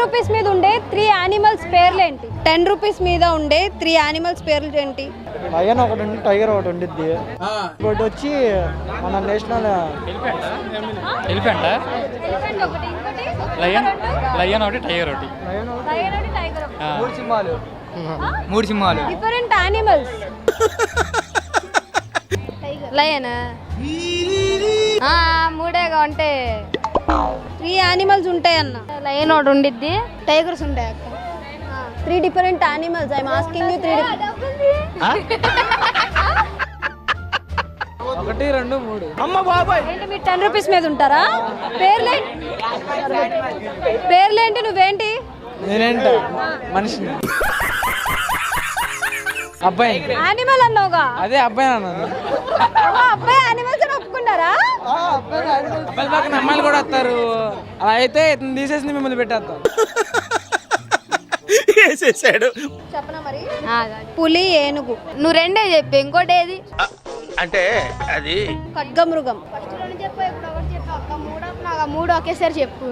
Rupees మీద ఉండే 3 animals పేర్లు ఏంటి? 10 రూపీస్ మీద ఉండే 3 యానిమల్స్ పేర్లు ఏంటి? లయన్ ఒకటి ఉంది, టైగర్ ఒకటి ఉండిద్ది. ఇంకోటి వచ్చి మన నేషనల్ ఎలిఫెంట్ ఒకటి, ఇంకోటి లయన్ ఒకటి టైగర్ ఒకటి. లయన్ ఒకటి, టైగర్ ఒకటి. మూడు సింహాలు డిఫరెంట్ యానిమల్స్. లయన్ మూడేగా అంటే 3 యానిమల్స్ ఉంటాయి అన్న. లయన్ ఒకటి ఉండిద్ది, టైగర్స్ ఉంటాయి అక్క. 3 different animals. I'm asking you 3. 1, 2, 3. ఏంటి మీరు 10 రూపీస్ మీద ఉంటారా? పేర్లేంటి? నువ్వేంటి? నేనేంట మనిషిని, అబ్బాయి. యానిమల్ అన్నావుగా. అదే అబ్బాయి అన్నాను. అబ్బాయి యానిమల్స్ అని ఒప్పుకున్నారా? అబ్బాయిల పక్కన అమ్మాయిలు కూడా వస్తారు. అలా అయితే ఇతను తీసేసి మిమ్మల్ని పెట్టేస్తాం. చెప్పనా మరి? పులి, ఏనుగు. నువ్వు రెండే చెప్పు, ఇంకోటి ఏది? అంటే అది ఖడ్గమృగం. చెప్పు, ఇప్పుడు ఒకటి చెప్పు అక్క. మూడు ఒకేసారి చెప్పు.